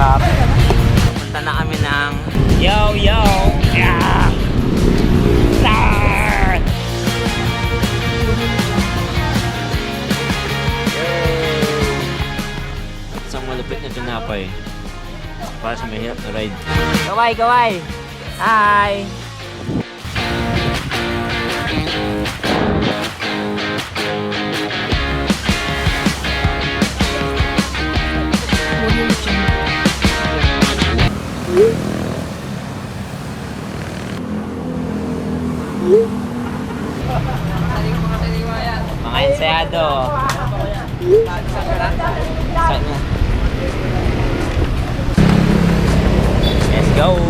up. Punta na kami ng yo! Yeah! Start! Isang malupit na tinapay para sa mahirap na ride. Kaway! Hi! Mga ensayado. Saan na? Let's go!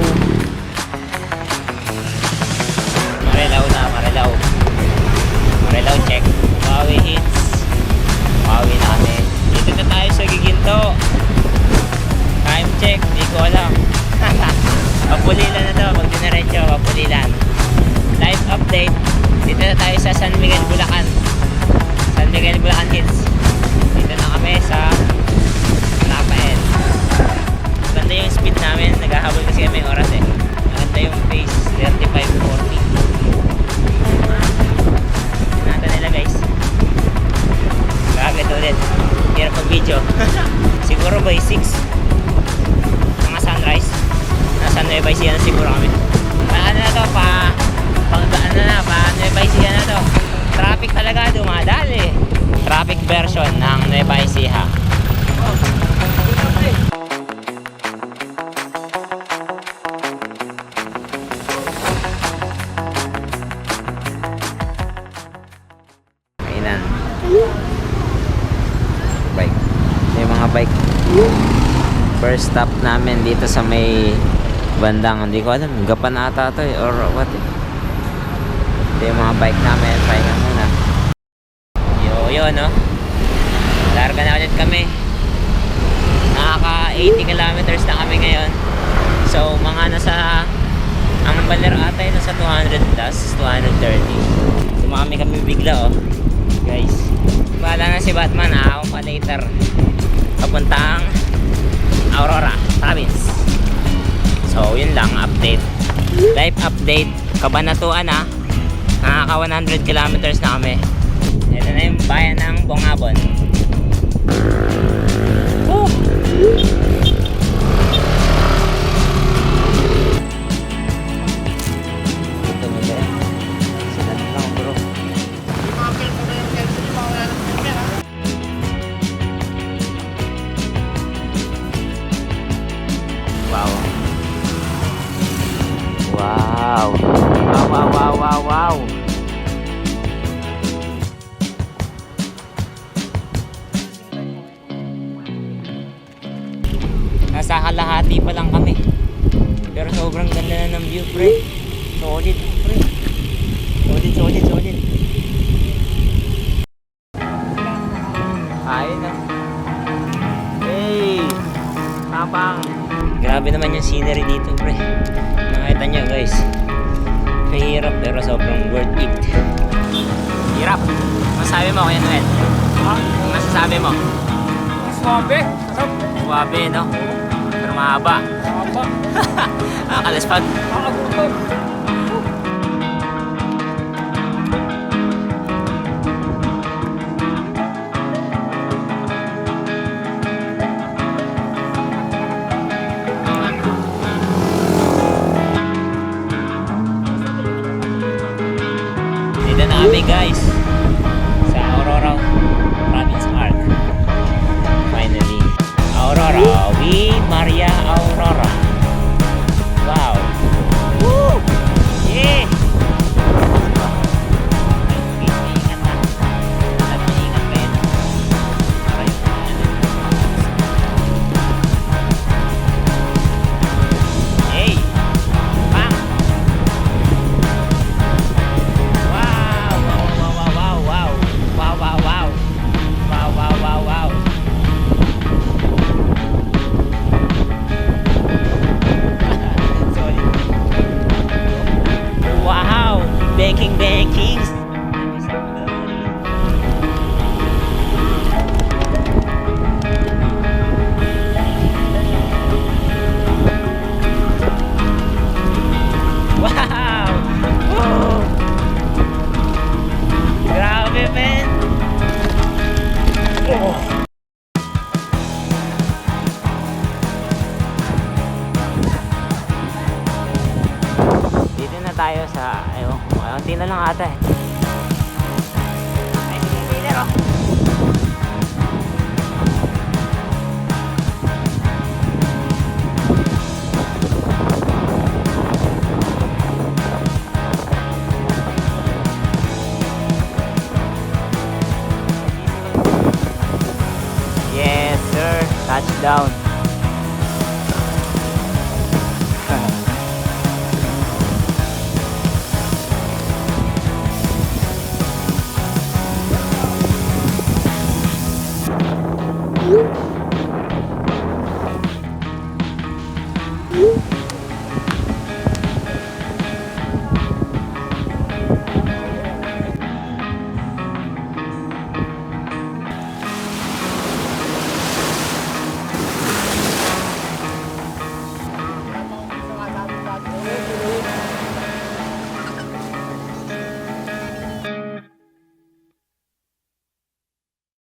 Marilaw check. Pawi hits. Pawi na kami. Dito na tayo sa Giginto. Time check. Di ko alam. Papulilan na to. Pag dinaretso, papulilan. Live update. Dito na tayo sa San Miguel, Bulacan. San Miguel, Bulacan Hills. Dito na kami sa Rafael. Maganda yung speed namin. Naghahabol kasi kami yung oras eh. Maganda yung pace. 35-40. Nata nila guys. Kagad ulit. Hirap mag video. Siguro by 6 mga sunrise. Nasa Nueva Ecija na siguro kami. Ano na to pa Nueva Ecija na to. Traffic talaga dumadali. Traffic version ng Nueva Ecija. Kainan bike. May mga bike. First stop namin dito sa may bandang, hindi ko alam, Gapan ata to or what eh. Ito yung mga bike namin, pahinga muna. Yo no, larga na ulit kami. Nakaka 80 kilometers na kami ngayon. So mga nasa, ang baler ata yun nasa 200 plus 230. Sumami kami bigla oh guys. Bahala na si Batman, ako pa later papuntang Aurora Province. So yun lang, update, live update. Kabanatuan na, nakaka 100 kilometers na kami. Ito na yung bayan ng Bongabon. Woo! Ito mo ba yan? Sinat lang bro. Wow. Nasa kalahati pa lang kami. Pero sobrang ganda na ng view, pre. Solid, pre. Solid. Ayun na. Hey! Tapang! Grabe naman yung scenery dito, pre. Nakita nyo, guys. Mahirap pero sobrang worth it. Hirap. Masasabi mo, Kuya Noel? Ha? Masasabi mo? Swabe. Sarap. Swabe, no? Pero mahaba. Nakakalaspag. Nakakagutom. Dito na kami guys sa Aurora Province Arc. Finally, Aurora, Maria Aurora. Wow. Woo! Yeah. Ingat na. Ingat kayo. Para yung hey! Bang! Wow. tayo sa, ewan ko, hindi na lang ata eh.